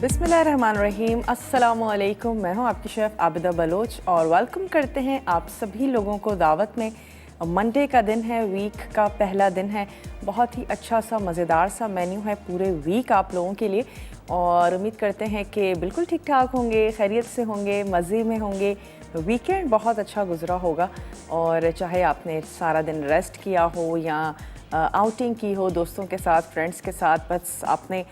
बिस्मिल्लाहिर्रहमानिर्रहीम, अस्सलामुअलैकुम। मैं हूं आपकी शेफ़ आबिदा बलोच और वेलकम करते हैं आप सभी लोगों को दावत में। मंडे का दिन है, वीक का पहला दिन है। बहुत ही अच्छा सा मज़ेदार सा मेन्यू है पूरे वीक आप लोगों के लिए और उम्मीद करते हैं कि बिल्कुल ठीक ठाक होंगे, खैरियत से होंगे, मज़े में होंगे। वीकेंड बहुत अच्छा गुजरा होगा और चाहे आपने सारा दिन रेस्ट किया हो या आउटिंग की हो दोस्तों के साथ, फ्रेंड्स के साथ, बस आपने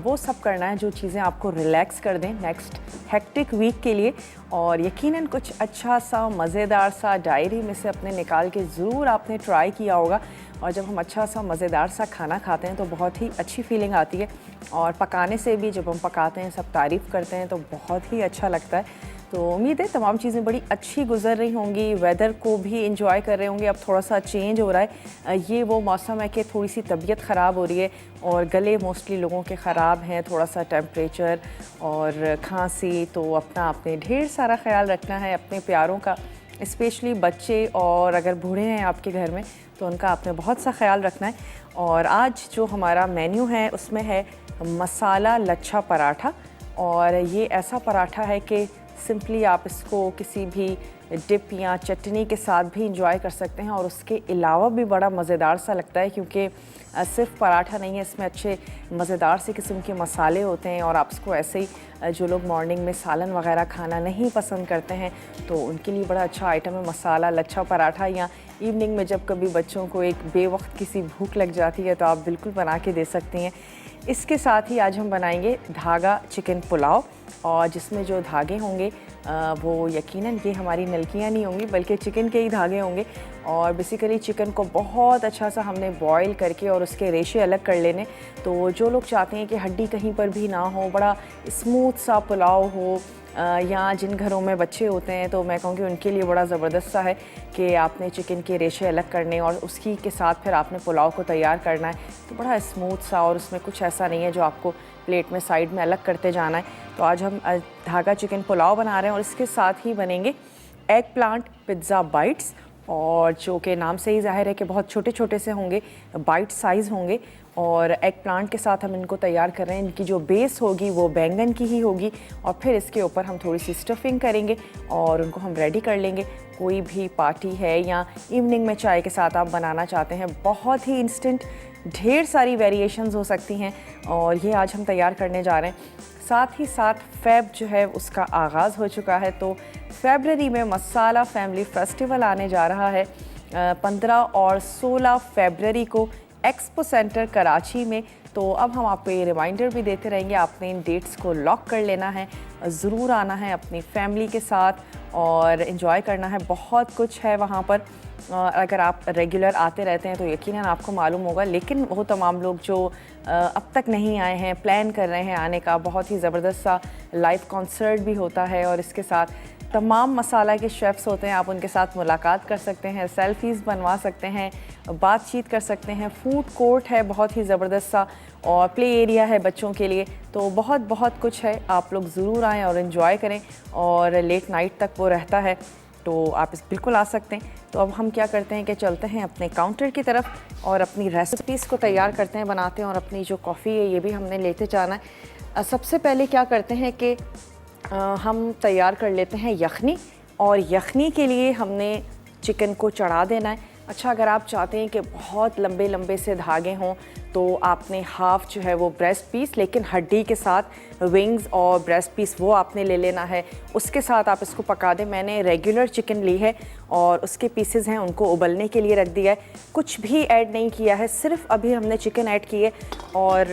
वो सब करना है जो चीज़ें आपको रिलैक्स कर दें नेक्स्ट हेक्टिक वीक के लिए। और यकीनन कुछ अच्छा सा मज़ेदार सा डायरी में से अपने निकाल के ज़रूर आपने ट्राई किया होगा। और जब हम अच्छा सा मज़ेदार सा खाना खाते हैं तो बहुत ही अच्छी फीलिंग आती है और पकाने से भी जब हम पकाते हैं सब तारीफ़ करते हैं तो बहुत ही अच्छा लगता है। तो उम्मीद है तमाम चीज़ें बड़ी अच्छी गुजर रही होंगी, वेदर को भी इंजॉय कर रहे होंगे। अब थोड़ा सा चेंज हो रहा है, ये वो मौसम है कि थोड़ी सी तबीयत ख़राब हो रही है और गले मोस्टली लोगों के ख़राब हैं, थोड़ा सा टेम्परेचर और खांसी। तो अपना आपने ढेर सारा ख्याल रखना है अपने प्यारों का, स्पेशली बच्चे और अगर बूढ़े हैं आपके घर में तो उनका आपने बहुत सा ख्याल रखना है। और आज जो हमारा मेन्यू है उसमें है मसाला लच्छा पराठा। और ये ऐसा पराठा है कि सिंपली आप इसको किसी भी डिप या चटनी के साथ भी इंजॉय कर सकते हैं और उसके अलावा भी बड़ा मज़ेदार सा लगता है क्योंकि सिर्फ पराठा नहीं है, इसमें अच्छे मज़ेदार से किस्म के मसाले होते हैं। और आप इसको ऐसे ही जो लोग मॉर्निंग में सालन वगैरह खाना नहीं पसंद करते हैं तो उनके लिए बड़ा अच्छा आइटम है मसाला लच्छा पराठा। या इवनिंग में जब कभी बच्चों को एक बेवक्त किसी भूख लग जाती है तो आप बिल्कुल बना के दे सकती हैं। इसके साथ ही आज हम बनाएंगे धागा चिकन पुलाव और जिसमें जो धागे होंगे वो यकीनन ये हमारी नलकियाँ नहीं होंगी बल्कि चिकन के ही धागे होंगे। और बेसिकली चिकन को बहुत अच्छा सा हमने बॉईल करके और उसके रेशे अलग कर लेने। तो जो लोग चाहते हैं कि हड्डी कहीं पर भी ना हो, बड़ा स्मूथ सा पुलाव हो, या जिन घरों में बच्चे होते हैं तो मैं कहूँगी उनके लिए बड़ा ज़बरदस्त सा है कि आपने चिकन के रेशे अलग करने और उसकी के साथ फिर आपने पुलाव को तैयार करना है। तो बड़ा स्मूथ सा और उसमें कुछ ऐसा नहीं है जो आपको प्लेट में साइड में अलग करते जाना है। तो आज हम धागा चिकन पुलाव बना रहे हैं और इसके साथ ही बनेंगे एग प्लांट पिज़्ज़ा बाइट्स, और जो कि नाम से ही ज़ाहिर है कि बहुत छोटे छोटे से होंगे, बाइट साइज़ होंगे। और एग प्लांट के साथ हम इनको तैयार कर रहे हैं। इनकी जो बेस होगी वो बैंगन की ही होगी और फिर इसके ऊपर हम थोड़ी सी स्टफिंग करेंगे और उनको हम रेडी कर लेंगे। कोई भी पार्टी है या इवनिंग में चाय के साथ आप बनाना चाहते हैं, बहुत ही इंस्टेंट ढेर सारी वेरिएशंस हो सकती हैं और ये आज हम तैयार करने जा रहे हैं। साथ ही साथ फ़ेब जो है उसका आगाज़ हो चुका है तो फरवरी में मसाला फैमिली फेस्टिवल आने जा रहा है 15 और 16 फरवरी को एक्सपो सेंटर कराची में। तो अब हम आपको ये रिमाइंडर भी देते रहेंगे, आपने इन डेट्स को लॉक कर लेना है, ज़रूर आना है अपनी फैमिली के साथ और इन्जॉय करना है। बहुत कुछ है वहाँ पर, अगर आप रेगुलर आते रहते हैं तो यकीनन आपको मालूम होगा, लेकिन वो तमाम लोग जो अब तक नहीं आए हैं, प्लान कर रहे हैं आने का, बहुत ही ज़बरदस्त सा लाइव कॉन्सर्ट भी होता है और इसके साथ तमाम मसाला के शेफ़्स होते हैं। आप उनके साथ मुलाकात कर सकते हैं, सेल्फ़ीज़ बनवा सकते हैं, बातचीत कर सकते हैं। फूड कोर्ट है बहुत ही ज़बरदस्त सा और प्ले एरिया है बच्चों के लिए। तो बहुत कुछ है, आप लोग ज़रूर आएँ और इन्जॉय करें और लेट नाइट तक वो रहता है तो आप इस बिल्कुल आ सकते हैं। तो अब हम क्या करते हैं कि चलते हैं अपने काउंटर की तरफ और अपनी रेसिपीज़ को तैयार करते हैं, बनाते हैं। और अपनी जो कॉफ़ी है ये भी हमने लेते जाना है। सबसे पहले क्या करते हैं कि हम तैयार कर लेते हैं यखनी, और यखनी के लिए हमने चिकन को चढ़ा देना है। अच्छा, अगर आप चाहते हैं कि बहुत लंबे लंबे से धागे हों तो आपने हाफ़ जो है वो ब्रेस्ट पीस, लेकिन हड्डी के साथ विंग्स और ब्रेस्ट पीस वो आपने ले लेना है, उसके साथ आप इसको पका दें। मैंने रेगुलर चिकन ली है और उसके पीसेस हैं उनको उबलने के लिए रख दिया है, कुछ भी ऐड नहीं किया है, सिर्फ अभी हमने चिकन ऐड की है। और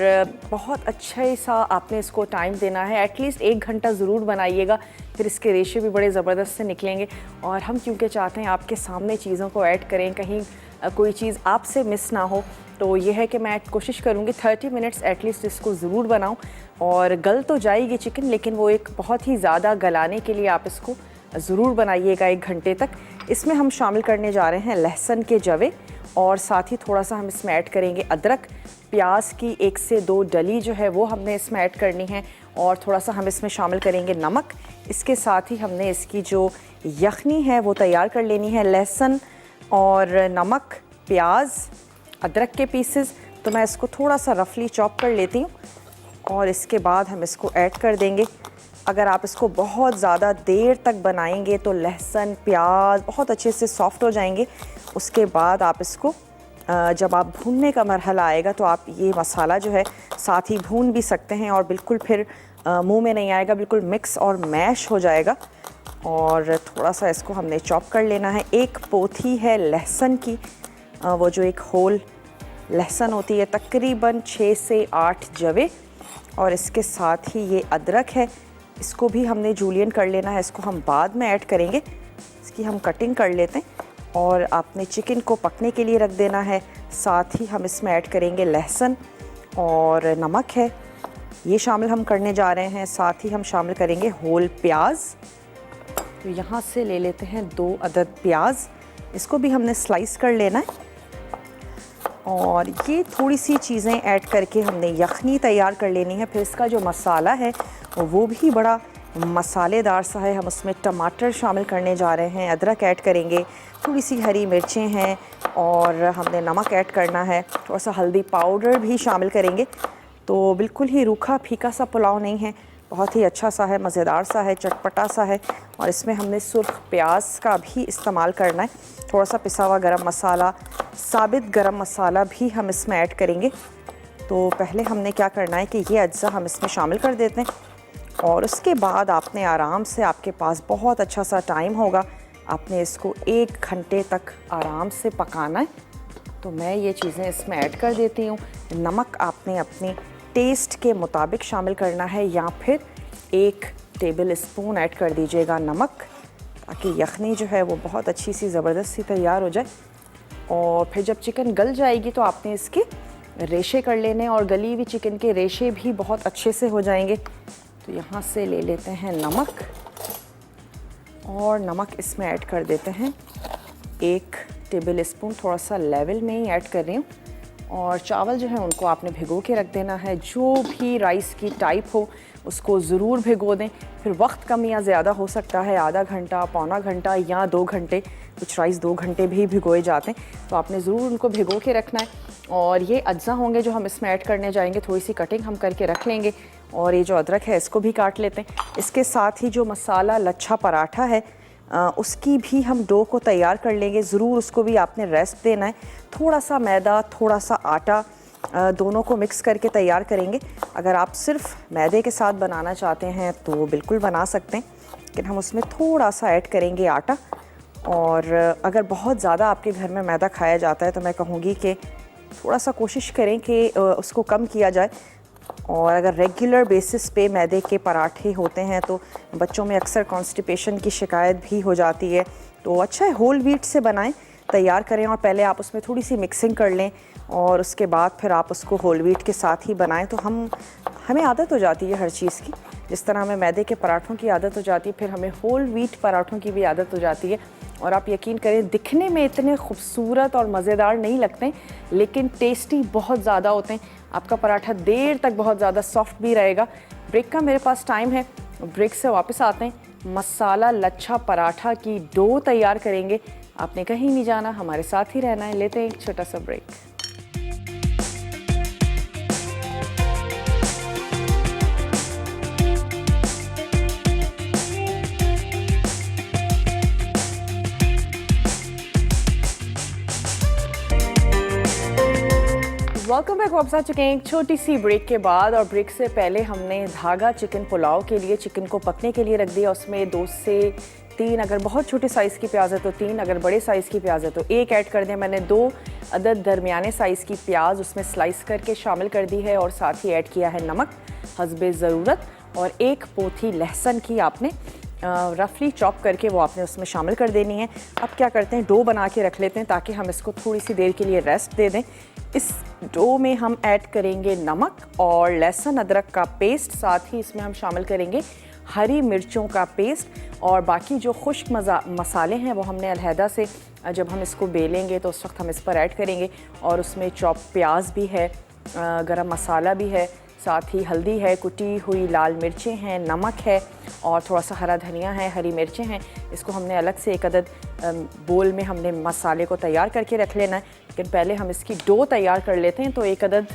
बहुत अच्छे सा आपने इसको टाइम देना है, एटलीस्ट 1 घंटा ज़रूर बनाइएगा, फिर इसके रेशे भी बड़े ज़बरदस्त से निकलेंगे। और हम क्योंकि चाहते हैं आपके सामने चीज़ों को ऐड करें, कहीं कोई चीज़ आपसे मिस ना हो, तो ये है कि मैं कोशिश करूँगी 30 मिनट्स एटलीस्ट इसको ज़रूर बनाऊँ। और गल तो जाएगी चिकन, लेकिन वो एक बहुत ही ज़्यादा गलाने के लिए आप इसको ज़रूर बनाइएगा 1 घंटे तक। इसमें हम शामिल करने जा रहे हैं लहसुन के जवे और साथ ही थोड़ा सा हम इसमें ऐड करेंगे अदरक। प्याज की 1 से 2 डली जो है वो हमने इसमें ऐड करनी है और थोड़ा सा हम इसमें शामिल करेंगे नमक। इसके साथ ही हमने इसकी जो यखनी है वो तैयार कर लेनी है। लहसुन और नमक, प्याज, अदरक के पीसेस, तो मैं इसको थोड़ा सा रफली चॉप कर लेती हूँ और इसके बाद हम इसको ऐड कर देंगे। अगर आप इसको बहुत ज़्यादा देर तक बनाएंगे तो लहसुन प्याज बहुत अच्छे से सॉफ्ट हो जाएंगे। उसके बाद आप इसको जब आप भूनने का मरहला आएगा तो आप ये मसाला जो है साथ ही भून भी सकते हैं और बिल्कुल फिर मुंह में नहीं आएगा, बिल्कुल मिक्स और मैश हो जाएगा। और थोड़ा सा इसको हमने चॉप कर लेना है। एक पोथी है लहसुन की, वो जो एक होल लहसुन होती है, तकरीबन 6 से 8 जवे। और इसके साथ ही ये अदरक है, इसको भी हमने जूलियन कर लेना है। इसको हम बाद में ऐड करेंगे, इसकी हम कटिंग कर लेते हैं। और आपने चिकन को पकने के लिए रख देना है। साथ ही हम इसमें ऐड करेंगे लहसुन और नमक है, ये शामिल हम करने जा रहे हैं। साथ ही हम शामिल करेंगे होल प्याज। तो यहाँ से ले लेते हैं 2 अदद प्याज, इसको भी हमने स्लाइस कर लेना है। और ये थोड़ी सी चीज़ें ऐड करके हमने यखनी तैयार कर लेनी है। फिर इसका जो मसाला है वो भी बड़ा मसालेदार सा है। हम उसमें टमाटर शामिल करने जा रहे हैं, अदरक ऐड करेंगे, थोड़ी सी हरी मिर्चें हैं और हमने नमक ऐड करना है, थोड़ा सा हल्दी पाउडर भी शामिल करेंगे। तो बिल्कुल ही रूखा फीका सा पुलाव नहीं है, बहुत ही अच्छा सा है, मज़ेदार सा है, चटपटा सा है। और इसमें हमने सुर्ख प्याज का भी इस्तेमाल करना है, थोड़ा सा पिसा हुआ गरम मसाला, साबित गरम मसाला भी हम इसमें ऐड करेंगे। तो पहले हमने क्या करना है कि ये अज्जा हम इसमें शामिल कर देते हैं। और उसके बाद आपने आराम से, आपके पास बहुत अच्छा सा टाइम होगा, आपने इसको 1 घंटे तक आराम से पकाना है। तो मैं ये चीज़ें इसमें ऐड कर देती हूँ। नमक आपने अपने टेस्ट के मुताबिक शामिल करना है, या फिर 1 टेबल स्पून ऐड कर दीजिएगा नमक, ताकि यखनी जो है वो बहुत अच्छी सी ज़बरदस्त सी तैयार हो जाए। और फिर जब चिकन गल जाएगी तो आपने इसके रेशे कर लेने, और गली हुई चिकन के रेशे भी बहुत अच्छे से हो जाएंगे। तो यहाँ से ले लेते हैं नमक, और नमक इसमें ऐड कर देते हैं 1 टेबल स्पून, थोड़ा सा लेवल में ही ऐड कर रही हूँ। और चावल जो है उनको आपने भिगो के रख देना है। जो भी राइस की टाइप हो उसको ज़रूर भिगो दें। फिर वक्त कम या ज़्यादा हो सकता है, आधा घंटा, पौना घंटा या 2 घंटे, कुछ राइस 2 घंटे भी भिगोए जाते हैं। तो आपने ज़रूर उनको भिगो के रखना है। और ये अज्जा होंगे जो हम इसमें ऐड करने जाएंगे, थोड़ी सी कटिंग हम करके रख लेंगे। और ये जो अदरक है इसको भी काट लेते हैं। इसके साथ ही जो मसाला लच्छा पराठा है उसकी भी हम डो को तैयार कर लेंगे। ज़रूर उसको भी आपने रेस्ट देना है। थोड़ा सा मैदा, थोड़ा सा आटा, दोनों को मिक्स करके तैयार करेंगे। अगर आप सिर्फ मैदे के साथ बनाना चाहते हैं तो बिल्कुल बना सकते हैं, लेकिन हम उसमें थोड़ा सा ऐड करेंगे आटा। और अगर बहुत ज़्यादा आपके घर में मैदा खाया जाता है तो मैं कहूँगी कि थोड़ा सा कोशिश करें कि उसको कम किया जाए। और अगर रेगुलर बेसिस पे मैदे के पराठे होते हैं तो बच्चों में अक्सर कॉन्स्टिपेशन की शिकायत भी हो जाती है। तो अच्छा है होल व्हीट से बनाएं, तैयार करें, और पहले आप उसमें थोड़ी सी मिक्सिंग कर लें और उसके बाद फिर आप उसको होल व्हीट के साथ ही बनाएं। तो हमें आदत हो जाती है हर चीज़ की। जिस तरह हमें मैदे के पराठों की आदत हो जाती है, फिर हमें होल व्हीट पराठों की भी आदत हो जाती है। और आप यकीन करें, दिखने में इतने खूबसूरत और मज़ेदार नहीं लगते, लेकिन टेस्टी बहुत ज़्यादा होते हैं। आपका पराठा देर तक बहुत ज़्यादा सॉफ्ट भी रहेगा। ब्रेक का मेरे पास टाइम है, ब्रेक से वापस आते हैं। मसाला लच्छा पराठा की डो तैयार करेंगे। आपने कहीं नहीं जाना, हमारे साथ ही रहना है। लेते हैं एक छोटा सा ब्रेक। Welcome back. वापस आ चुके हैं एक छोटी सी ब्रेक के बाद। और ब्रेक से पहले हमने धागा चिकन पुलाव के लिए चिकन को पकने के लिए रख दिया। उसमें 2 से 3, अगर बहुत छोटे साइज़ की प्याज है तो 3, अगर बड़े साइज़ की प्याज है तो 1 ऐड कर दें। मैंने 2 अदद दरमियाने साइज़ की प्याज उसमें स्लाइस करके शामिल कर दी है। और साथ ही ऐड किया है नमक हस्बे ज़रूरत। और 1 पोथी लहसुन की आपने रफली चॉप करके वो आपने उसमें शामिल कर देनी है। अब क्या करते हैं, डो बना के रख लेते हैं ताकि हम इसको थोड़ी सी देर के लिए रेस्ट दे दें। इस डो में हम ऐड करेंगे नमक और लहसुन अदरक का पेस्ट, साथ ही इसमें हम शामिल करेंगे हरी मिर्चों का पेस्ट। और बाकी जो खुश्क मसाले हैं वो हमने अलहदा से, जब हम इसको बेलेंगे तो उस वक्त हम इस पर ऐड करेंगे। और उसमें चॉप प्याज भी है, गरम मसाला भी है, साथ ही हल्दी है, कुटी हुई लाल मिर्चें हैं, नमक है और थोड़ा सा हरा धनिया है, हरी मिर्चें हैं। इसको हमने अलग से एक अदद बोल में हमने मसाले को तैयार करके रख लेना है। लेकिन पहले हम इसकी डो तैयार कर लेते हैं। तो 1 अदद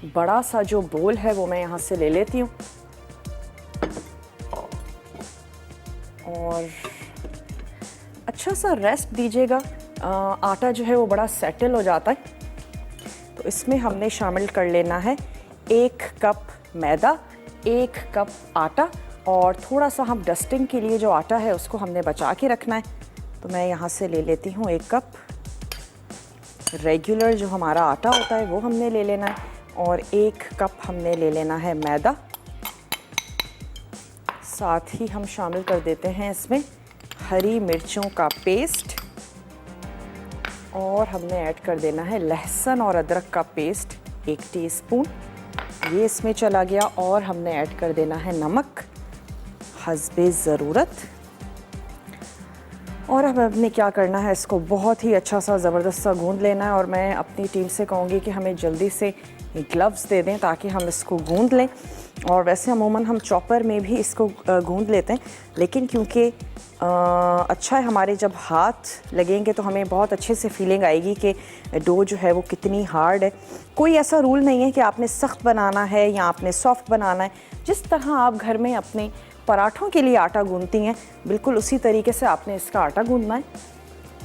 बड़ा सा जो बोल है वो मैं यहाँ से ले लेती हूँ और अच्छा सा रेस्ट दीजिएगा। आटा जो है वो बड़ा सेटल हो जाता है। तो इसमें हमने शामिल कर लेना है 1 कप मैदा, 1 कप आटा और थोड़ा सा हम डस्टिंग के लिए जो आटा है उसको हमने बचा के रखना है। तो मैं यहाँ से ले लेती हूँ 1 कप। रेगुलर जो हमारा आटा होता है वो हमने ले लेना है और 1 कप हमने ले लेना है मैदा। साथ ही हम शामिल कर देते हैं इसमें हरी मिर्चों का पेस्ट और हमने ऐड कर देना है लहसुन और अदरक का पेस्ट 1 टीस्पून, ये इसमें चला गया। और हमने ऐड कर देना है नमक हस्बे ज़रूरत। और अब हमने क्या करना है, इसको बहुत ही अच्छा सा ज़बरदस्त सा गूंद लेना है। और मैं अपनी टीम से कहूँगी कि हमें जल्दी से ग्लव्स दे दें ताकि हम इसको गूंद लें। और वैसे अमूमन हम चॉपर में भी इसको गूंद लेते हैं, लेकिन क्योंकि अच्छा है हमारे जब हाथ लगेंगे तो हमें बहुत अच्छे से फीलिंग आएगी कि डो जो है वो कितनी हार्ड है। कोई ऐसा रूल नहीं है कि आपने सख्त बनाना है या आपने सॉफ्ट बनाना है। जिस तरह आप घर में अपने पराठों के लिए आटा गूंदती हैं, बिल्कुल उसी तरीके से आपने इसका आटा गूंदना है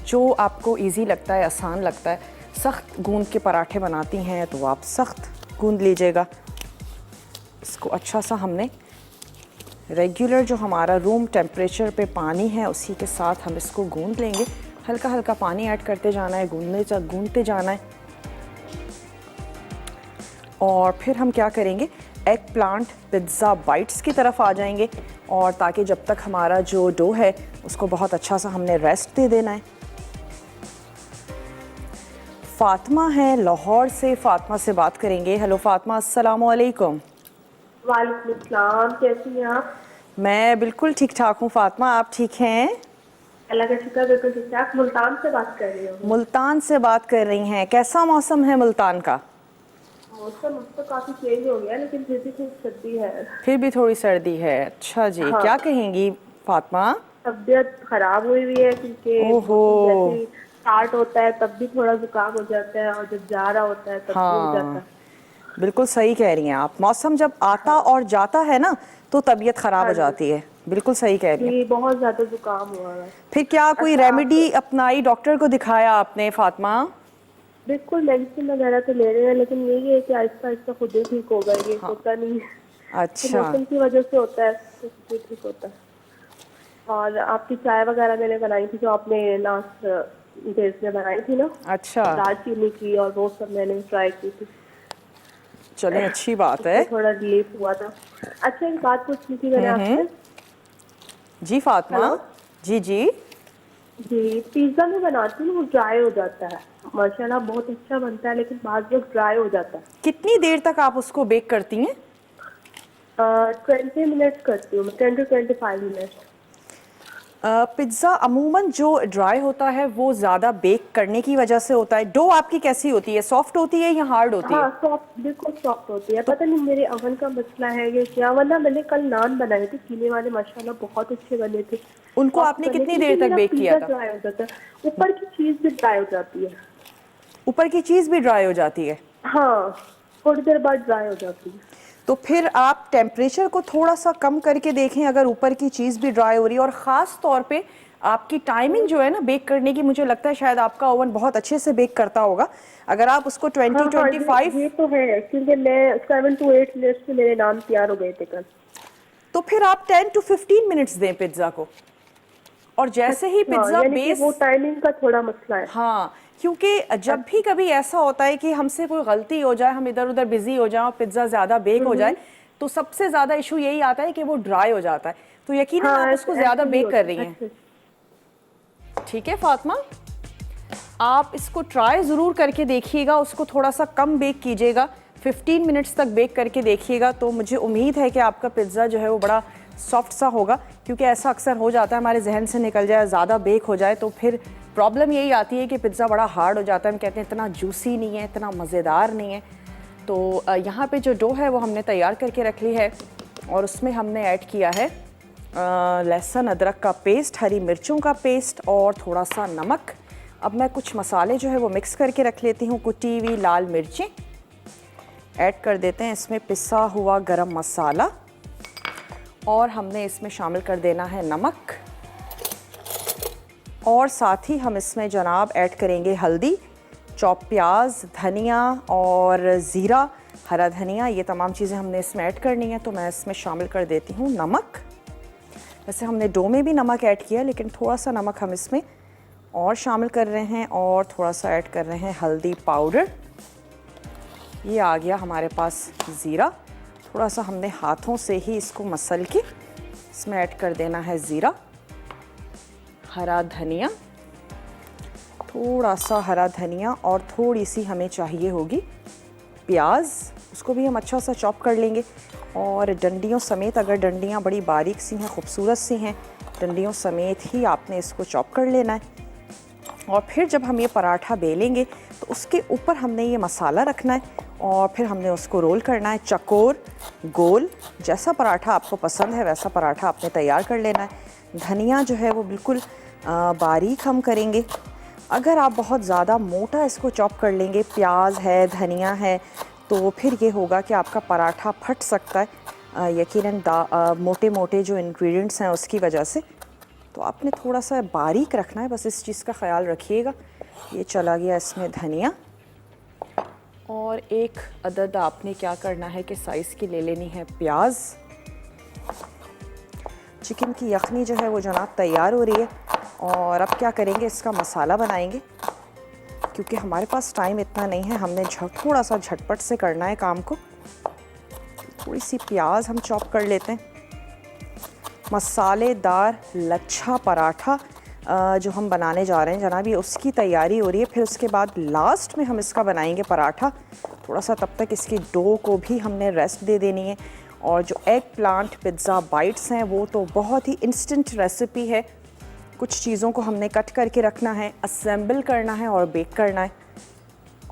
जो आपको इजी लगता है, आसान लगता है। सख्त गूंद के पराठे बनाती हैं तो आप सख्त गूंद लीजिएगा। इसको अच्छा सा हमने रेगुलर जो हमारा रूम टेम्परेचर पे पानी है उसी के साथ हम इसको गूंद लेंगे। हल्का हल्का पानी ऐड करते जाना है, गूंदते जाना है। और फिर हम क्या करेंगे, एग प्लांट पिज़्ज़ा बाइट्स की तरफ आ जाएंगे। और ताकि जब तक हमारा जो डो है उसको बहुत अच्छा सा हमने रेस्ट दे देना है। फातिमा है लाहौर से, फातिमा से बात करेंगे। हेलो फातिमा, अस्सलाम वालेकुम। वालेकुम अस्सलाम, कैसी हैं आप? मैं बिल्कुल ठीक ठाक हूँ फातिमा, आप ठीक हैं? अल्लाह का शुक्र, बिल्कुल ठीक ठाक। मुल्तान से बात कर रही हूँ। मुल्तान से बात कर रही हैं। कैसा मौसम है मुल्तान का? मौसम अब तो काफी चेंज हो गया, लेकिन फिर भी थोड़ी सर्दी है। फिर भी थोड़ी सर्दी है। अच्छा जी, हाँ। क्या कहेंगी फातिमा? तबीयत खराब हुई हुई है क्योंकि ओहो। जैसे स्टार्ट होता है तब भी थोड़ा जुकाम हो जाता है और जब जा रहा होता है तब भी हो जाता है। बिल्कुल सही कह रही हैं आप। मौसम जब आता और जाता है ना तो तबीयत खराब हो जाती है। बिल्कुल सही कह रही हैं। जी, बहुत ज्यादा जुकाम हुआ है। फिर क्या कोई अच्छा, रेमेडी अपनाई, डॉक्टर को दिखाया आपने फातिमा? बिल्कुल मेडिसिन वगैरह तो ले रहे हैं, लेकिन यही है कि आहिस्ता आहिस्ता खुद ही ठीक होगा। ये होता नहीं है, अच्छा। मौसम की वजह से होता है तो खुद ही ठीक होता है। और आपकी चाय वगैरह मैंने बनाई थी जो आपने लास्ट डेज में बनाई थी ना, अच्छा, दालचीनी की, और वो सब मैंने ट्राई की थी। चलें अच्छी बात है। थोड़ा रिलीफ हुआ था। अच्छा, एक बात पूछनी थी मैंने आपसे। जी फातिमा। हेलो। जी जी। जी, पिज्जा में बनाती हूँ वो ड्राई हो जाता है। माशाल्लाह बहुत अच्छा बनता है, लेकिन बाद में ड्राई हो जाता है। कितनी देर तक आप उसको बेक करती हैं? 20 मिनट्स करती हूँ, 10 to 25 मिनट्स। पिज़्ज़ा अमूमन जो ड्राई होता है वो ज़्यादा बेक करने की वजह से होता है। डो आपकी कैसी होती है, सॉफ्ट होती है या हार्ड होती है? हाँ, सॉफ्ट, बिल्कुल सॉफ्ट होती है। पता नहीं मेरे अवन का मसला है ये क्या, वरना मैंने कल नान बनाए थे चीनी वाले, माशाल्लाह बहुत अच्छे बने थे। उनको आपने कितनी देर तक बेक किया था? ड्राई हो जाता है, ऊपर की चीज भी ड्राई हो जाती है। ऊपर की चीज़ भी ड्राई हो जाती है? हाँ, थोड़ी देर बाद ड्राई हो जाती है। तो फिर आप टेम्परेचर को थोड़ा सा कम करके देखें अगर ऊपर की चीज़ भी ड्राई हो रही है। और ख़ास तौर पे आपकी टाइमिंग जो है ना बेक करने की, मुझे लगता है शायद आपका ओवन बहुत अच्छे से बेक करता होगा। अगर आप उसको 20-25 ये तो है, क्योंकि मैं 7 to 8 मिनट्स में मेरे नाम तैयार हो गए थे कल। तो फिर आप 10 to 15 मिनट्स दें पिज़्ज़ा को। और जैसे ही पिज़्ज़ा बेस, वो टाइमिंग का थोड़ा मसला है। हाँ, क्योंकि जब भी कभी ऐसा होता है कि हमसे कोई गलती हो जाए, हम इधर उधर बिजी हो जाए और पिज़्ज़ा ज़्यादा बेक हो जाए, तो सबसे ज़्यादा इशू यही आता है कि वो ड्राई हो जाता है। तो यकीनन आप उसको ज़्यादा बेक कर रही हैं। ठीक है फातिमा, आप इसको ट्राई ज़रूर करके देखिएगा, उसको थोड़ा सा कम बेक कीजिएगा, 15 मिनट्स तक बेक करके देखिएगा। तो मुझे उम्मीद है कि आपका पिज़्ज़ा जो है वो बड़ा सॉफ्ट सा होगा। क्योंकि ऐसा अक्सर हो जाता है, हमारे जहन से निकल जाए, ज़्यादा बेक हो जाए तो फिर प्रॉब्लम यही आती है कि पिज़्ज़ा बड़ा हार्ड हो जाता है। हम कहते हैं इतना जूसी नहीं है, इतना मज़ेदार नहीं है। तो यहाँ पे जो डो है वो हमने तैयार करके रख ली है और उसमें हमने ऐड किया है लहसुन अदरक का पेस्ट, हरी मिर्चों का पेस्ट और थोड़ा सा नमक। अब मैं कुछ मसाले जो है वो मिक्स करके रख लेती हूँ। कुटी हुई लाल मिर्चें, ऐड कर देते हैं इसमें पिसा हुआ गरम मसाला और हमने इसमें शामिल कर देना है नमक और साथ ही हम इसमें जनाब ऐड करेंगे हल्दी, चॉप प्याज, धनिया और ज़ीरा, हरा धनिया। ये तमाम चीज़ें हमने इसमें ऐड करनी है, तो मैं इसमें शामिल कर देती हूँ नमक। वैसे हमने डो में भी नमक ऐड किया, लेकिन थोड़ा सा नमक हम इसमें और शामिल कर रहे हैं और थोड़ा सा ऐड कर रहे हैं हल्दी पाउडर। ये आ गया हमारे पास ज़ीरा। थोड़ा सा हमने हाथों से ही इसको मसल के इसमें ऐड कर देना है ज़ीरा, हरा धनिया, थोड़ा सा हरा धनिया और थोड़ी सी हमें चाहिए होगी प्याज, उसको भी हम अच्छा सा चॉप कर लेंगे। और डंडियों समेत, अगर डंडियाँ बड़ी बारीक सी हैं, खूबसूरत सी हैं, डंडियों समेत ही आपने इसको चॉप कर लेना है। और फिर जब हम ये पराठा बेलेंगे तो उसके ऊपर हमने ये मसाला रखना है और फिर हमने उसको रोल करना है चकोर गोल। जैसा पराठा आपको पसंद है वैसा पराठा आपने तैयार कर लेना है। धनिया जो है वो बिल्कुल बारीक हम करेंगे। अगर आप बहुत ज़्यादा मोटा इसको चॉप कर लेंगे, प्याज है, धनिया है, तो फिर ये होगा कि आपका पराठा फट सकता है, यकीनन मोटे मोटे जो इंग्रेडिएंट्स हैं उसकी वजह से। तो आपने थोड़ा सा बारीक रखना है, बस इस चीज़ का ख्याल रखिएगा। ये चला गया इसमें धनिया और एक अदद आपने क्या करना है कि साइज़ की ले लेनी है प्याज। चिकन की यखनी जो है वो जनाब तैयार हो रही है और अब क्या करेंगे, इसका मसाला बनाएंगे। क्योंकि हमारे पास टाइम इतना नहीं है, हमने थोड़ा सा झटपट से करना है काम को। थोड़ी सी प्याज हम चॉप कर लेते हैं। मसालेदार लच्छा पराठा जो हम बनाने जा रहे हैं जनाब, ये उसकी तैयारी हो रही है। फिर उसके बाद लास्ट में हम इसका बनाएंगे पराठा। थोड़ा सा तब तक इसकी डो को भी हमने रेस्ट दे देनी है। और जो एग प्लांट पिज़्ज़ा बाइट्स हैं वो तो बहुत ही इंस्टेंट रेसिपी है। कुछ चीज़ों को हमने कट करके रखना है, असेंबल करना है और बेक करना है,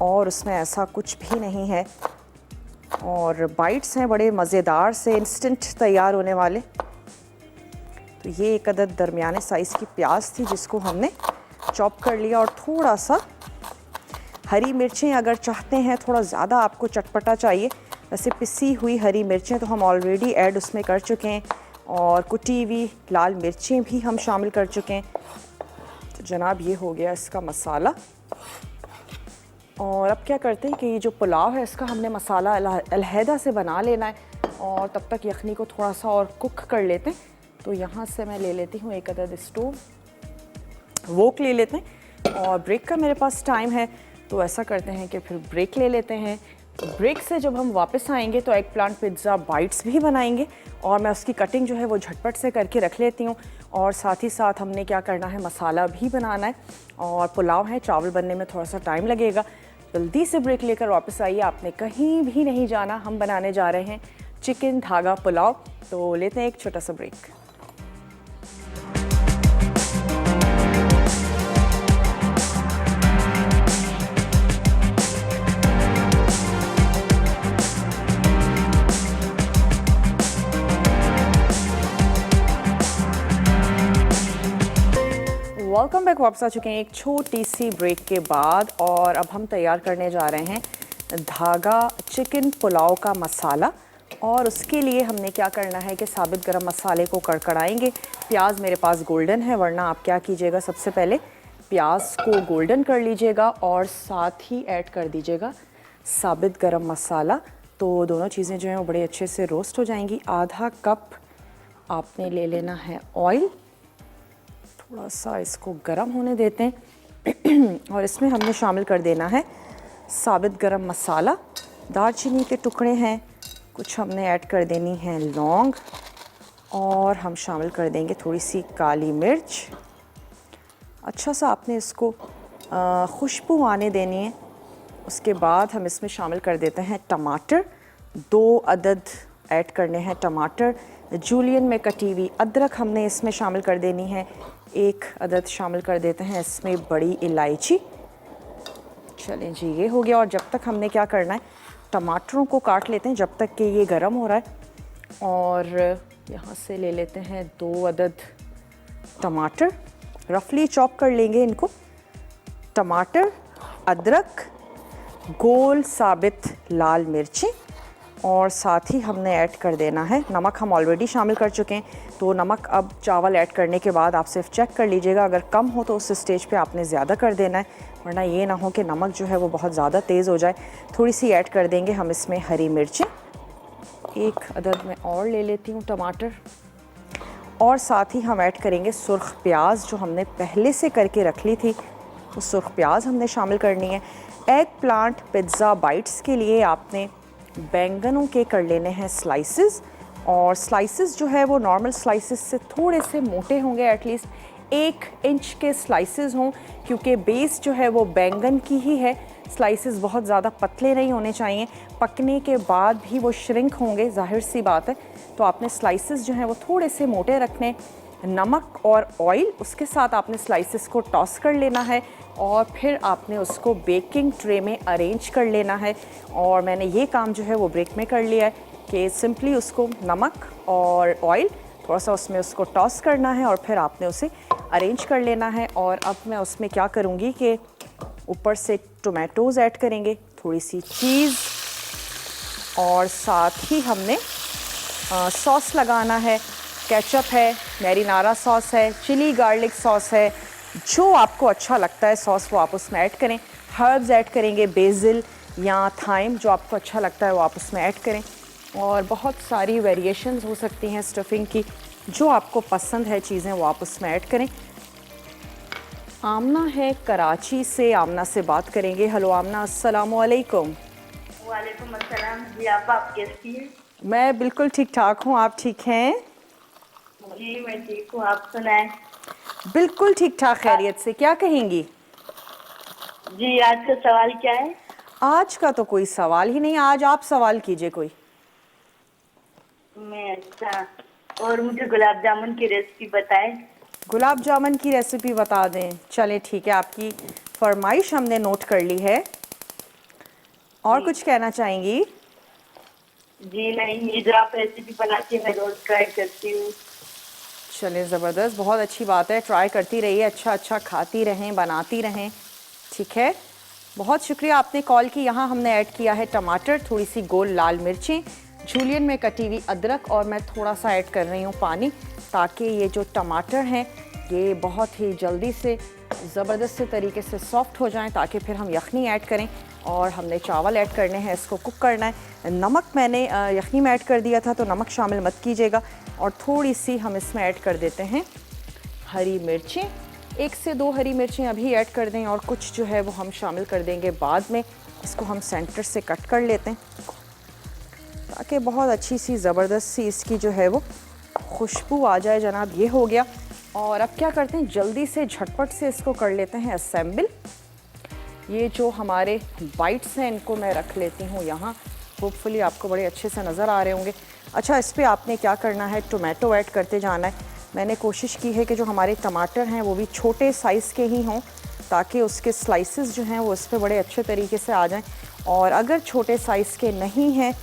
और उसमें ऐसा कुछ भी नहीं है। और बाइट्स हैं बड़े मज़ेदार से इंस्टेंट तैयार होने वाले। तो ये एक अदद दरमियाने साइज़ की प्याज थी जिसको हमने चॉप कर लिया। और थोड़ा सा हरी मिर्चें, अगर चाहते हैं थोड़ा ज़्यादा आपको चटपटा चाहिए, वैसे पिसी हुई हरी मिर्चें तो हम ऑलरेडी ऐड उसमें कर चुके हैं और कुटी हुई लाल मिर्चें भी हम शामिल कर चुके हैं। तो जनाब ये हो गया इसका मसाला। और अब क्या करते हैं कि ये जो पुलाव है इसका हमने मसाला अलहदा से बना लेना है और तब तक यखनी को थोड़ा सा और कुक कर लेते हैं। तो यहाँ से मैं ले लेती हूँ एक अदद स्टोव, वोक ले लेते हैं। और ब्रेक का मेरे पास टाइम है तो ऐसा करते हैं कि फिर ब्रेक ले लेते हैं। ब्रेक से जब हम वापस आएंगे तो एग प्लांट पिज़्ज़ा बाइट्स भी बनाएंगे और मैं उसकी कटिंग जो है वो झटपट से करके रख लेती हूँ। और साथ ही साथ हमने क्या करना है, मसाला भी बनाना है और पुलाव है, चावल बनने में थोड़ा सा टाइम लगेगा। जल्दी से ब्रेक लेकर वापस आइए, आपने कहीं भी नहीं जाना। हम बनाने जा रहे हैं चिकन धागा पुलाव। तो लेते हैं एक छोटा सा ब्रेक। Welcome back. वापस आ चुके हैं एक छोटी सी ब्रेक के बाद और अब हम तैयार करने जा रहे हैं धागा चिकन पुलाव का मसाला। और उसके लिए हमने क्या करना है कि साबित गरम मसाले को कड़कड़ाएंगे। प्याज मेरे पास गोल्डन है, वरना आप क्या कीजिएगा, सबसे पहले प्याज को गोल्डन कर लीजिएगा और साथ ही ऐड कर दीजिएगा साबित गरम मसाला। तो दोनों चीज़ें जो हैं वो बड़े अच्छे से रोस्ट हो जाएंगी। आधा कप आपने ले लेना है ऑयल, थोड़ा सा इसको गरम होने देते हैं और इसमें हमने शामिल कर देना है साबित गरम मसाला। दालचीनी के टुकड़े हैं, कुछ हमने ऐड कर देनी है लौंग और हम शामिल कर देंगे थोड़ी सी काली मिर्च। अच्छा सा आपने इसको खुशबू आने देनी है। उसके बाद हम इसमें शामिल कर देते हैं टमाटर। 2 अदद ऐड करने हैं टमाटर। जूलियन में कटी हुई अदरक हमने इसमें शामिल कर देनी है। 1 अदद शामिल कर देते हैं इसमें बड़ी इलायची। चलें जी, ये हो गया। और जब तक हमने क्या करना है, टमाटरों को काट लेते हैं जब तक कि ये गर्म हो रहा है। और यहाँ से ले लेते हैं 2 अदद टमाटर, रफली चॉप कर लेंगे इनको। टमाटर, अदरक, गोल साबित लाल मिर्ची और साथ ही हमने ऐड कर देना है नमक। हम ऑलरेडी शामिल कर चुके हैं, तो नमक अब चावल ऐड करने के बाद आप सिर्फ चेक कर लीजिएगा, अगर कम हो तो उस स्टेज पे आपने ज़्यादा कर देना है, वरना ये ना हो कि नमक जो है वो बहुत ज़्यादा तेज़ हो जाए। थोड़ी सी ऐड कर देंगे हम इसमें हरी मिर्चें, एक अदद में और ले लेती हूँ टमाटर, और साथ ही हम ऐड करेंगे सुर्ख प्याज जो हमने पहले से करके रख ली थी, वो सुर्ख प्याज हमने शामिल करनी है। एग प्लांट पिज़्ज़ा बाइट्स के लिए आपने बैंगनों के कर लेने हैं स्लाइसेस, और स्लाइसेस जो है वो नॉर्मल स्लाइसेस से थोड़े से मोटे होंगे, एटलीस्ट 1 इंच के स्लाइसेस हों, क्योंकि बेस जो है वो बैंगन की ही है। स्लाइसेस बहुत ज़्यादा पतले नहीं होने चाहिए, पकने के बाद भी वो श्रिंक होंगे, जाहिर सी बात है, तो आपने स्लाइसेस जो हैं वो थोड़े से मोटे रखने। नमक और ऑयल, उसके साथ आपने स्लाइसेस को टॉस कर लेना है और फिर आपने उसको बेकिंग ट्रे में अरेंज कर लेना है। और मैंने ये काम जो है वो ब्रेक में कर लिया है कि सिंपली उसको नमक और ऑयल थोड़ा सा उसमें उसको टॉस करना है और फिर आपने उसे अरेंज कर लेना है। और अब मैं उसमें क्या करूँगी कि ऊपर से टोमेटोज़ ऐड करेंगे, थोड़ी सी चीज़, और साथ ही हमने सॉस लगाना है। केचप है, मैरिनारा सॉस है, चिली गार्लिक सॉस है, जो आपको अच्छा लगता है सॉस वो आप उसमें ऐड करें। हर्ब्स ऐड करेंगे, बेसिल या थाइम, जो आपको अच्छा लगता है वो आप उसमें ऐड करें। और बहुत सारी वेरिएशंस हो सकती हैं स्टफिंग की, जो आपको पसंद है चीज़ें वो आप उसमें ऐड करें। आमना है कराची से, आमना से बात करेंगे। हेलो आमना, अस्सलाम वालेकुम। वालेकुम अस्सलाम जी, आप कैसी हैं? मैं बिल्कुल ठीक ठाक हूँ, आप ठीक हैं? जी मैं ठीक हूँ, आप सुनाएं। बिल्कुल ठीक ठाक, खैरियत से। क्या कहेंगी? जी आज का सवाल क्या है? आज का तो कोई सवाल ही नहीं, आज आप सवाल कीजिए कोई। मैं अच्छा, और मुझे गुलाब जामुन की रेसिपी बताएं। गुलाब जामुन की रेसिपी बता दें? चलें ठीक है, आपकी फरमाइश हमने नोट कर ली है। और कुछ कहना चाहेंगी? जी नहीं, ये जो आप रेसिपी बनाती है मैं रोज ट्राई करती हूँ। चलें, ज़बरदस्त, बहुत अच्छी बात है, ट्राई करती रहिए, अच्छा अच्छा खाती रहें, बनाती रहें। ठीक है, बहुत शुक्रिया आपने कॉल की। यहाँ हमने ऐड किया है टमाटर, थोड़ी सी गोल लाल मिर्चें, जूलियन में कटी हुई अदरक, और मैं थोड़ा सा ऐड कर रही हूँ पानी, ताकि ये जो टमाटर हैं ये बहुत ही जल्दी से ज़बरदस्त से तरीके से सॉफ्ट हो जाएं, ताकि फिर हम यखनी ऐड करें। और हमने चावल ऐड करने हैं, इसको कुक करना है। नमक मैंने यखनी में ऐड कर दिया था, तो नमक शामिल मत कीजिएगा। और थोड़ी सी हम इसमें ऐड कर देते हैं हरी मिर्चें, 1 से 2 हरी मिर्चें अभी ऐड कर दें, और कुछ जो है वो हम शामिल कर देंगे बाद में। इसको हम सेंटर से कट कर लेते हैं, ताकि बहुत अच्छी सी ज़बरदस्त सी इसकी जो है वो खुशबू आ जाए। जनाब, ये हो गया। और अब क्या करते हैं, जल्दी से झटपट से इसको कर लेते हैं असेंबल। ये जो हमारे बाइट्स हैं इनको मैं रख लेती हूँ यहाँ, होपफुली आपको बड़े अच्छे से नज़र आ रहे होंगे। अच्छा, इस पर आपने क्या करना है, टोमेटो ऐड करते जाना है। मैंने कोशिश की है कि जो हमारे टमाटर हैं वो भी छोटे साइज़ के ही हों, ताकि उसके स्लाइसेस जो हैं वो इस पर बड़े अच्छे तरीके से आ जाएं। और अगर छोटे साइज़ के नहीं हैं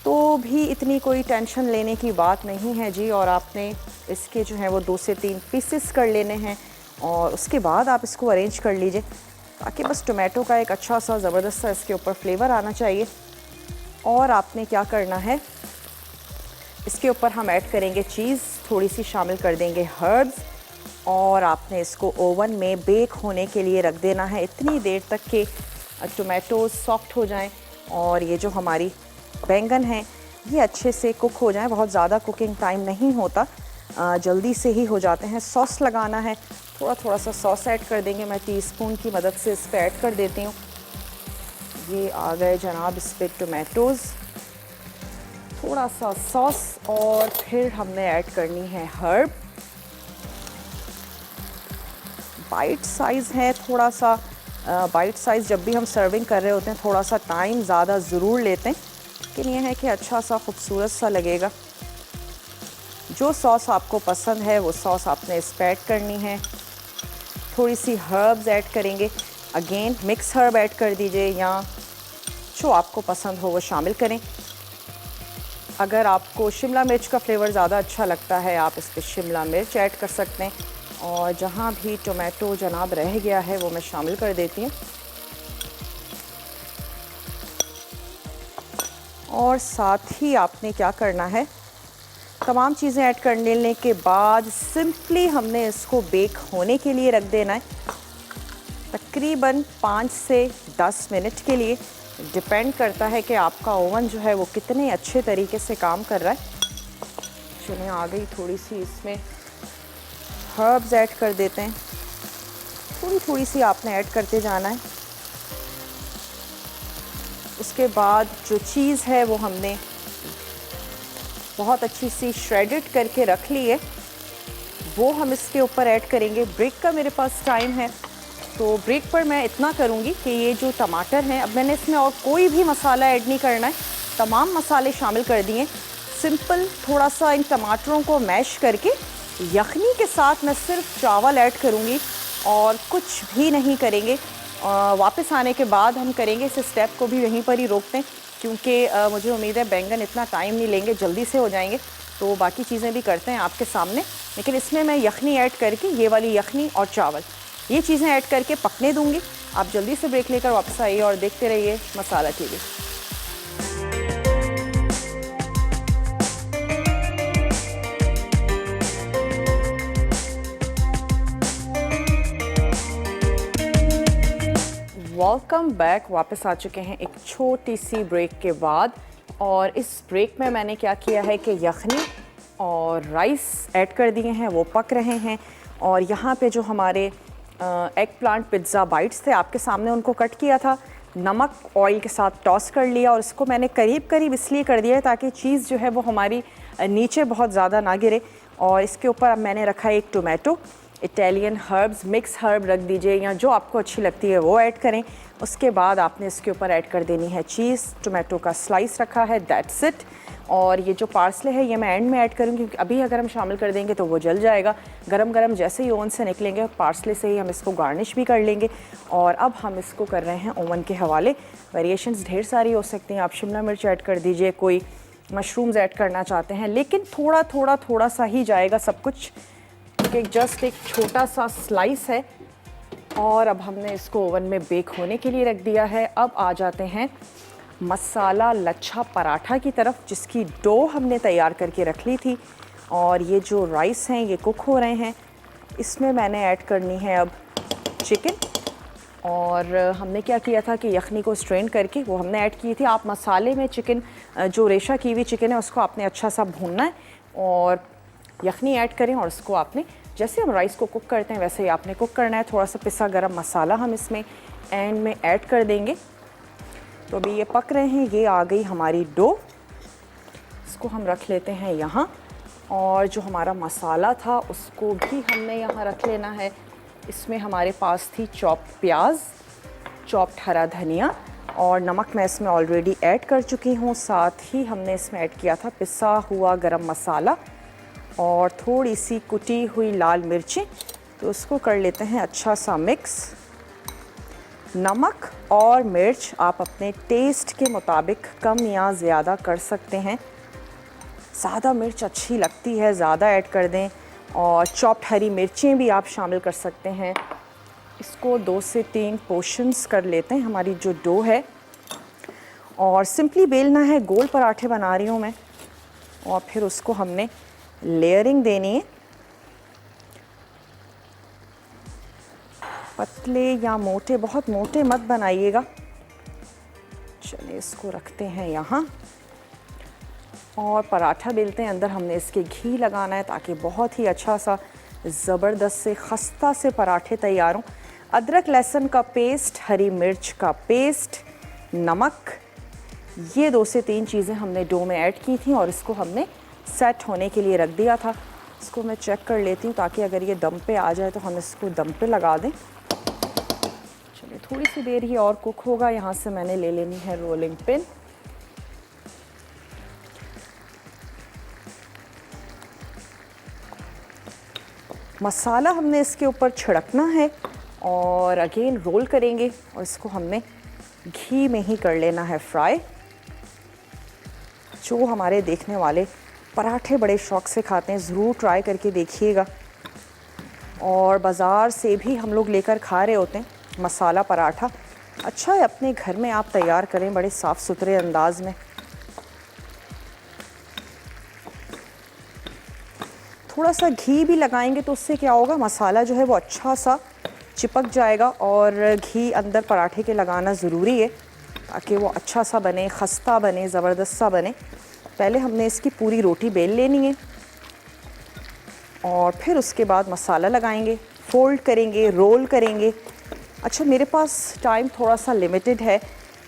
तो भी इतनी कोई टेंशन लेने की बात नहीं है जी। और आपने इसके जो हैं वो 2 से 3 पीसेस कर लेने हैं, और उसके बाद आप इसको अरेंज कर लीजिए, ताकि बस टोमेटो का एक अच्छा सा ज़बरदस्त सा इसके ऊपर फ्लेवर आना चाहिए। और आपने क्या करना है, इसके ऊपर हम ऐड करेंगे चीज़, थोड़ी सी शामिल कर देंगे हर्ब्स, और आपने इसको ओवन में बेक होने के लिए रख देना है इतनी देर तक कि टोमेटोज़ सॉफ्ट हो जाएं और ये जो हमारी बैंगन हैं ये अच्छे से कुक हो जाएं। बहुत ज़्यादा कुकिंग टाइम नहीं होता, जल्दी से ही हो जाते हैं। सॉस लगाना है, थोड़ा थोड़ा सा सॉस ऐड कर देंगे, मैं टीस्पून की मदद से इस पर ऐड कर देती हूँ। ये आ गए जनाब इस पर टोमेटोज़, थोड़ा सा सॉस, और फिर हमने ऐड करनी है हर्ब। बाइट साइज़ है, थोड़ा सा बाइट साइज़ जब भी हम सर्विंग कर रहे होते हैं थोड़ा सा टाइम ज़्यादा ज़रूर लेते हैं, लेकिन यह है कि अच्छा सा खूबसूरत सा लगेगा। जो सॉस आपको पसंद है वो सॉस आपने इस पर ऐड करनी है। थोड़ी सी हर्ब्स ऐड करेंगे, अगेन मिक्स हर्ब ऐड कर दीजिए, या जो आपको पसंद हो वो शामिल करें। अगर आपको शिमला मिर्च का फ्लेवर ज़्यादा अच्छा लगता है आप इस पर शिमला मिर्च ऐड कर सकते हैं। और जहाँ भी टोमेटो जनाब रह गया है वो मैं शामिल कर देती हूँ। और साथ ही आपने क्या करना है, तमाम चीज़ें ऐड कर लेने के बाद सिंपली हमने इसको बेक होने के लिए रख देना है, तकरीबन 5 से 10 मिनट के लिए। डिपेंड करता है कि आपका ओवन जो है वो कितने अच्छे तरीके से काम कर रहा है। चलिए आ गई थोड़ी सी, इसमें हर्ब्स ऐड कर देते हैं, थोड़ी थोड़ी सी आपने ऐड करते जाना है। उसके बाद जो चीज़ है वो हमने बहुत अच्छी सी श्रेडेड करके रख ली है, वो हम इसके ऊपर ऐड करेंगे। ब्रेक का मेरे पास टाइम है, तो ब्रेक पर मैं इतना करूँगी कि ये जो टमाटर हैं, अब मैंने इसमें और कोई भी मसाला ऐड नहीं करना है, तमाम मसाले शामिल कर दिए। सिंपल थोड़ा सा इन टमाटरों को मैश करके यखनी के साथ मैं सिर्फ चावल ऐड करूँगी और कुछ भी नहीं करेंगे। वापस आने के बाद हम करेंगे, इस स्टेप को भी यहीं पर ही रोकते हैं, क्योंकि मुझे उम्मीद है बैंगन इतना टाइम नहीं लेंगे, जल्दी से हो जाएंगे। तो बाकी चीज़ें भी करते हैं आपके सामने, लेकिन इसमें मैं यखनी ऐड करके, ये वाली यखनी और चावल, ये चीज़ें ऐड करके पकने दूंगी। आप जल्दी से ब्रेक लेकर वापस आइए और देखते रहिए मसाला टीवी। वेलकम बैक, वापस आ चुके हैं एक छोटी सी ब्रेक के बाद। और इस ब्रेक में मैंने क्या किया है कि यखनी और राइस ऐड कर दिए हैं, वो पक रहे हैं। और यहाँ पे जो हमारे एग प्लांट पिज़्ज़ा बाइट्स थे, आपके सामने उनको कट किया था, नमक ऑयल के साथ टॉस कर लिया, और इसको मैंने करीब करीब इसलिए कर दिया है ताकि चीज़ जो है वो हमारी नीचे बहुत ज़्यादा ना गिरे। और इसके ऊपर अब मैंने रखा है एक tomato, Italian herbs, mix herb रख दीजिए या जो आपको अच्छी लगती है वो ऐड करें। उसके बाद आपने इसके ऊपर ऐड कर देनी है चीज़, टोमेटो का स्लाइस रखा है, दैट्स इट। और ये जो पार्सले है ये मैं एंड में ऐड करूँगी, क्योंकि अभी अगर हम शामिल कर देंगे तो वो जल जाएगा। गरम गरम जैसे ही ओवन से निकलेंगे पार्सले से ही हम इसको गार्निश भी कर लेंगे। और अब हम इसको कर रहे हैं ओवन के हवाले। वेरिएशंस ढेर सारी हो सकती हैं, आप शिमला मिर्च ऐड कर दीजिए, कोई मशरूम्स ऐड करना चाहते हैं, लेकिन थोड़ा सा ही जाएगा सब कुछ, क्योंकि जस्ट एक छोटा सा स्लाइस है। और अब हमने इसको ओवन में बेक होने के लिए रख दिया है। अब आ जाते हैं मसाला लच्छा पराठा की तरफ, जिसकी डो हमने तैयार करके रख ली थी। और ये जो राइस हैं ये कुक हो रहे हैं, इसमें मैंने ऐड करनी है अब चिकन। और हमने क्या किया था कि यखनी को स्ट्रेन करके वो हमने ऐड की थी। आप मसाले में चिकन, जो रेशा की हुई चिकन है उसको आपने अच्छा सा भूनना है और यखनी ऐड करें, और उसको आपने जैसे हम राइस को कुक करते हैं वैसे ही आपने कुक करना है। थोड़ा सा पिसा गरम मसाला हम इसमें एंड में ऐड कर देंगे। तो अभी ये पक रहे हैं, ये आ गई हमारी डो, इसको हम रख लेते हैं यहाँ। और जो हमारा मसाला था उसको भी हमने यहाँ रख लेना है। इसमें हमारे पास थी चॉप्ड प्याज, चॉप्ड हरा धनिया, और नमक मैं इसमें ऑलरेडी ऐड कर चुकी हूँ। साथ ही हमने इसमें ऐड किया था पिसा हुआ गरम मसाला और थोड़ी सी कुटी हुई लाल मिर्चें। तो उसको कर लेते हैं अच्छा सा मिक्स। नमक और मिर्च आप अपने टेस्ट के मुताबिक कम या ज़्यादा कर सकते हैं। ज़्यादा मिर्च अच्छी लगती है, ज़्यादा ऐड कर दें। और चॉप्ड हरी मिर्चें भी आप शामिल कर सकते हैं। इसको 2 से 3 पोर्शंस कर लेते हैं हमारी जो डो है। और सिंपली बेलना है, गोल पराठे बना रही हूँ मैं। और फिर उसको हमने लेयरिंग देनी है, पतले या मोटे, बहुत मोटे मत बनाइएगा। चलिए इसको रखते हैं यहाँ और पराठा बेलते हैं। अंदर हमने इसके घी लगाना है ताकि बहुत ही अच्छा सा ज़बरदस्त से खस्ता से पराठे तैयार हों। अदरक लहसुन का पेस्ट, हरी मिर्च का पेस्ट, नमक, ये 2 से 3 चीज़ें हमने डो में ऐड की थी और इसको हमने सेट होने के लिए रख दिया था। इसको मैं चेक कर लेती हूँ ताकि अगर ये दम पे आ जाए तो हम इसको दम पे लगा दें। चलिए थोड़ी सी देर ही और कुक होगा। यहाँ से मैंने ले लेनी है रोलिंग पिन। मसाला हमने इसके ऊपर छिड़कना है और अगेन रोल करेंगे और इसको हमने घी में ही कर लेना है फ्राई। जो हमारे देखने वाले पराठे बड़े शौक़ से खाते हैं, ज़रूर ट्राई करके देखिएगा। और बाज़ार से भी हम लोग लेकर खा रहे होते हैं मसाला पराठा। अच्छा है अपने घर में आप तैयार करें बड़े साफ़ सुथरे अंदाज में। थोड़ा सा घी भी लगाएंगे तो उससे क्या होगा, मसाला जो है वो अच्छा सा चिपक जाएगा। और घी अंदर पराठे के लगाना ज़रूरी है ताकि वो अच्छा सा बने, खस्ता बने, ज़बरदस्त सा बने। पहले हमने इसकी पूरी रोटी बेल लेनी है और फिर उसके बाद मसाला लगाएंगे, फोल्ड करेंगे, रोल करेंगे। अच्छा, मेरे पास टाइम थोड़ा सा लिमिटेड है।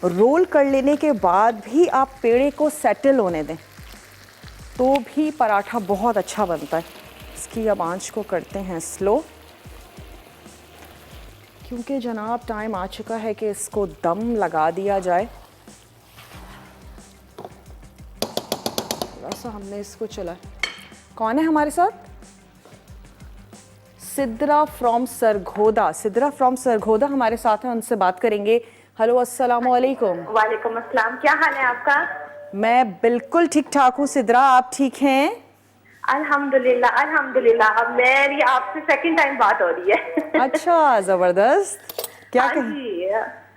रोल कर लेने के बाद भी आप पेड़े को सेटल होने दें तो भी पराठा बहुत अच्छा बनता है। इसकी अब आंच को करते हैं स्लो, क्योंकि जनाब टाइम आ चुका है कि इसको दम लगा दिया जाए। थोड़ा सा हमने इसको चला। कौन है हमारे साथ? सिद्रा फ्रॉम सरगोदा। सिद्रा फ्रॉम सरगोदा हमारे साथ हैं, उनसे बात करेंगे। हेलो, अस्सलाम वालेकुम। वालेकुम अस्सलाम, क्या हाल है आपका? मैं बिल्कुल ठीक ठाक हूँ सिद्रा, आप ठीक हैं? अल्हम्दुलिल्लाह अल्हम्दुलिल्लाह। अब मेरी आपसे सेकंड टाइम बात हो रही है। अच्छा, ज़बरदस्त। क्या हाँ कहें? जी,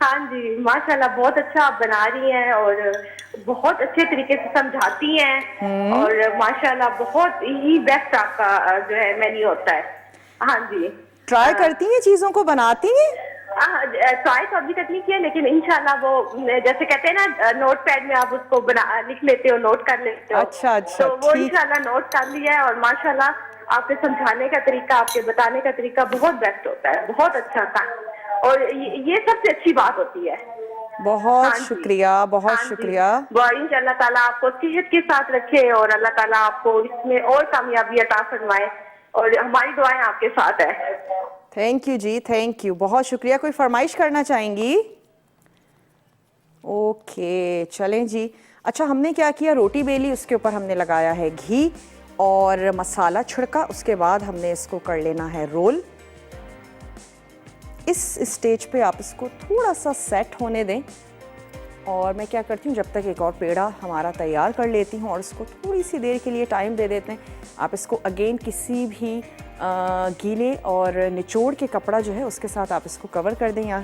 हाँ जी, माशाल्लाह बहुत अच्छा आप बना रही हैं और बहुत अच्छे तरीके से समझाती हैं और माशाल्लाह बहुत ही बेस्ट आपका जो है मेन्यू होता है। हाँ जी, ट्राई करती हैं, चीज़ों को बनाती हैं? ट्राई तो अभी तक नहीं किया, लेकिन इंशाल्लाह वो जैसे कहते हैं ना, नोट पैड में आप उसको बना लिख लेते हो, नोट कर लेते हो। अच्छा, तो वो ठीक। इंशाल्लाह नोट कर लिया है और माशाल्लाह आपके समझाने का तरीका, आपके बताने का तरीका बहुत बेस्ट होता है, बहुत अच्छा था। और ये सबसे अच्छी बात होती है। बहुत हाँ जी, शुक्रिया, बहुत हाँ जी। शुक्रिया। इंशाल्लाह ताला आपको सेहत के साथ रखे और अल्लाह ताला आपको इसमें और कामयाबी अता फरमाए और हमारी दुआएं आपके साथ है। थैंक यू जी, थैंक यू, बहुत शुक्रिया। कोई फरमाइश करना चाहेंगी? ओके, चलें जी। अच्छा, हमने क्या किया, रोटी बेली, उसके ऊपर हमने लगाया है घी और मसाला छिड़का। उसके बाद हमने इसको कर लेना है रोल। इस स्टेज पे आप इसको थोड़ा सा सेट होने दें और मैं क्या करती हूँ, जब तक एक और पेड़ा हमारा तैयार कर लेती हूँ और इसको थोड़ी सी देर के लिए टाइम दे देते हैं। आप इसको अगेन किसी भी गीले और निचोड़ के कपड़ा जो है उसके साथ आप इसको कवर कर दें, या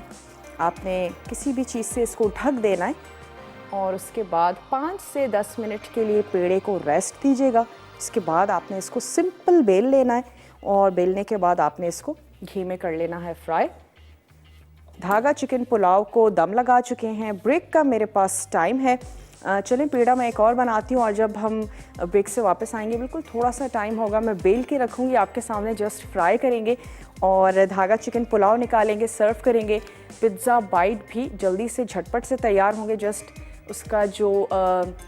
आपने किसी भी चीज़ से इसको ढक देना है और उसके बाद 5 से 10 मिनट के लिए पेड़े को रेस्ट दीजिएगा। उसके बाद आपने इसको सिंपल बेल लेना है और बेलने के बाद आपने इसको घी में कर लेना है फ्राई। धागा चिकन पुलाव को दम लगा चुके हैं। ब्रेक का मेरे पास टाइम है। चलें, पेड़ा मैं एक और बनाती हूँ और जब हम ब्रेक से वापस आएंगे बिल्कुल थोड़ा सा टाइम होगा, मैं बेल के रखूँगी आपके सामने, जस्ट फ्राई करेंगे और धागा चिकन पुलाव निकालेंगे, सर्व करेंगे। पिज़्ज़ा बाइट भी जल्दी से झटपट से तैयार होंगे। जस्ट उसका जो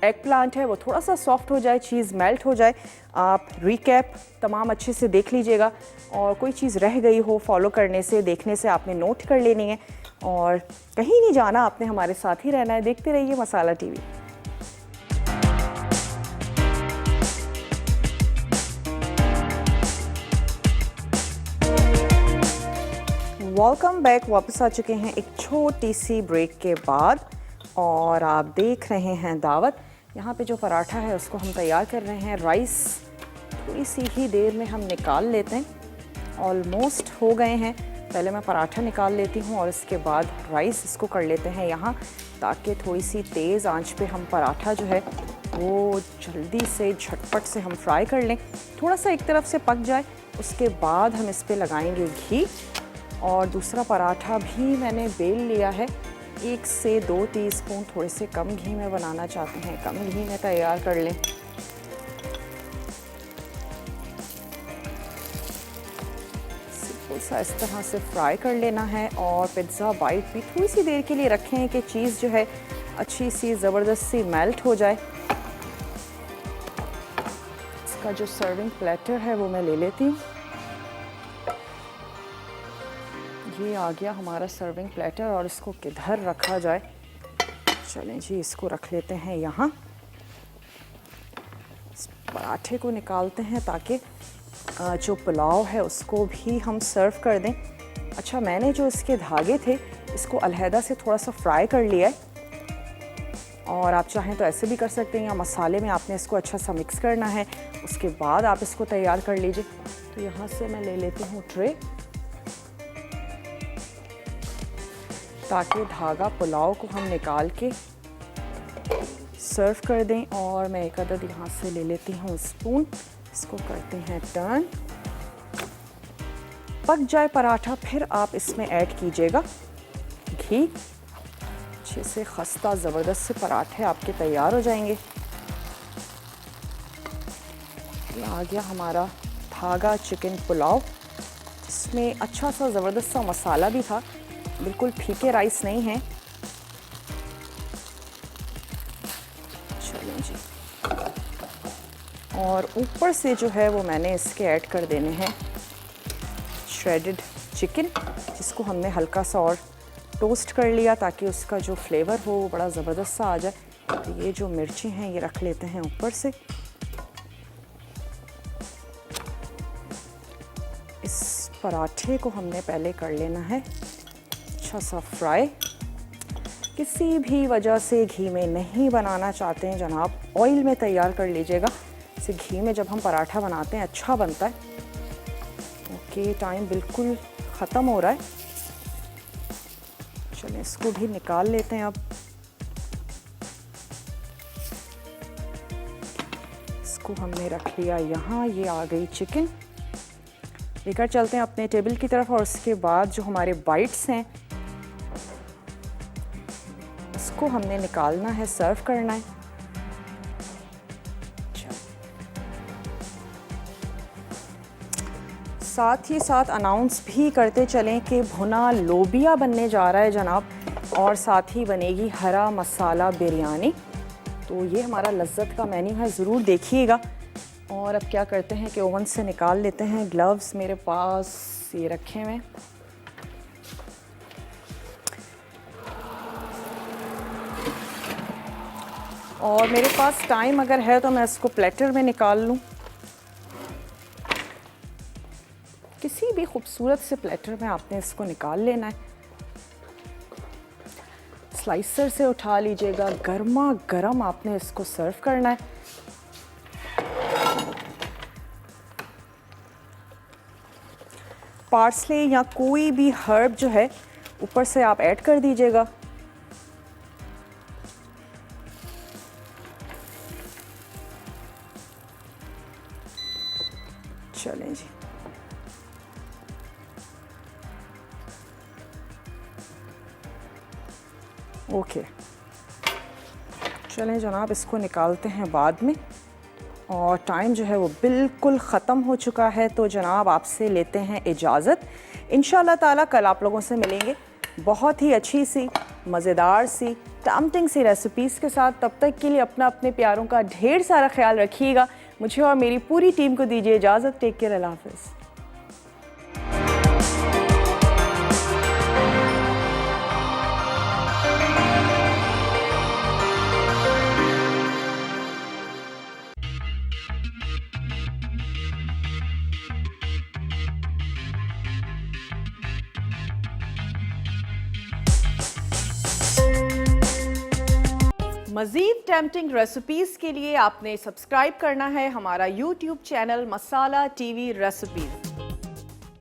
एग प्लांट है वो थोड़ा सा सॉफ्ट हो जाए, चीज़ मेल्ट हो जाए। आप रिकैप तमाम अच्छे से देख लीजिएगा और कोई चीज़ रह गई हो फॉलो करने से, देखने से आपने नोट कर लेनी है और कहीं नहीं जाना, आपने हमारे साथ ही रहना है। देखते रहिए मसाला टीवी। वेलकम बैक, वापस आ चुके हैं एक छोटी सी ब्रेक के बाद और आप देख रहे हैं दावत। यहाँ पे जो पराठा है उसको हम तैयार कर रहे हैं। राइस थोड़ी सी ही देर में हम निकाल लेते हैं, ऑलमोस्ट हो गए हैं। पहले मैं पराठा निकाल लेती हूँ और इसके बाद राइस इसको कर लेते हैं यहाँ, ताकि थोड़ी सी तेज़ आंच पे हम पराठा जो है वो जल्दी से झटपट से हम फ्राई कर लें, थोड़ा सा एक तरफ से पक जाए। उसके बाद हम इस पर लगाएंगे घी और दूसरा पराठा भी मैंने बेल लिया है। 1 से 2 टीस्पून, थोड़े से कम घी में बनाना चाहते हैं, कम घी में तैयार कर लें। सिंपल सा इस तरह से फ्राई कर लेना है और पिज़्ज़ा बाइट भी थोड़ी सी देर के लिए रखें हैं कि चीज़ जो है अच्छी सी ज़बरदस्त सी मेल्ट हो जाए। इसका जो सर्विंग प्लेटर है वो मैं ले लेती हूँ। ये आ गया हमारा सर्विंग प्लेटर और इसको किधर रखा जाए, चलें जी इसको रख लेते हैं यहाँ। इस पराठे को निकालते हैं ताकि जो पुलाव है उसको भी हम सर्व कर दें। अच्छा, मैंने जो इसके धागे थे इसको अलहदा से थोड़ा सा फ्राई कर लिया है और आप चाहें तो ऐसे भी कर सकते हैं, या मसाले में आपने इसको अच्छा सा मिक्स करना है, उसके बाद आप इसको तैयार कर लीजिए। तो यहाँ से मैं ले लेती हूँ ट्रे, ताकि धागा पुलाव को हम निकाल के सर्व कर दें। और मैं एक अदद यहाँ से ले लेती हूँ स्पून इसको करते हैं टर्न। पक जाए पराठा फिर आप इसमें ऐड कीजिएगा घी। अच्छे से खस्ता ज़बरदस्त से पराठे आपके तैयार हो जाएंगे। ये आ गया हमारा धागा चिकन पुलाव। इसमें अच्छा सा ज़बरदस्त सा मसाला भी था, बिल्कुल फीके राइस नहीं है। चलिए जी, और ऊपर से जो है वो मैंने इसके ऐड कर देने हैं श्रेडेड चिकन, जिसको हमने हल्का सा और टोस्ट कर लिया ताकि उसका जो फ्लेवर हो वो बड़ा ज़बरदस्त सा आ जाए। तो ये जो मिर्ची हैं ये रख लेते हैं ऊपर से। इस पराठे को हमने पहले कर लेना है अच्छा सा फ्राई। किसी भी वजह से घी में नहीं बनाना चाहते हैं जनाब, ऑयल में तैयार कर लीजिएगा। इसे घी में जब हम पराठा बनाते हैं अच्छा बनता है। ओके, टाइम बिल्कुल ख़त्म हो रहा है। चलिए इसको भी निकाल लेते हैं अब। इसको हमने रख लिया यहाँ। ये आ गई चिकन। लेकर चलते हैं अपने टेबल की तरफ, और उसके बाद जो हमारे बाइट्स हैं इसको हमने निकालना है, सर्व करना है। साथ ही साथ अनाउंस भी करते चलें कि भुना लोबिया बनने जा रहा है जनाब, और साथ ही बनेगी हरा मसाला बिरयानी। तो ये हमारा लज्जत का मेन्यू है, ज़रूर देखिएगा। और अब क्या करते हैं कि ओवन से निकाल लेते हैं। ग्लव्स मेरे पास ये रखे हुए, और मेरे पास टाइम अगर है तो मैं इसको प्लेटर में निकाल लूँ। किसी भी खूबसूरत से प्लेटर में आपने इसको निकाल लेना है। स्लाइसर से उठा लीजिएगा, गर्मा गर्म आपने इसको सर्व करना है। पार्सले या कोई भी हर्ब जो है ऊपर से आप ऐड कर दीजिएगा। चलें जी, ओके। चलें जनाब, इसको निकालते हैं बाद में। और टाइम जो है वो बिल्कुल ख़त्म हो चुका है, तो जनाब आपसे लेते हैं इजाज़त। इंशाल्लाह ताला कल आप लोगों से मिलेंगे बहुत ही अच्छी सी मज़ेदार सी टैम्पटिंग सी रेसिपीज़ के साथ। तब तक के लिए अपना अपने प्यारों का ढेर सारा ख्याल रखिएगा। मुझे और मेरी पूरी टीम को दीजिए इजाज़त। टेक केयर, अल्लाह हाफ़िज़। मज़ीद टेम्पटिंग रेसिपीज़ के लिए आपने सब्सक्राइब करना है हमारा YouTube चैनल मसाला TV रेसिपीज़।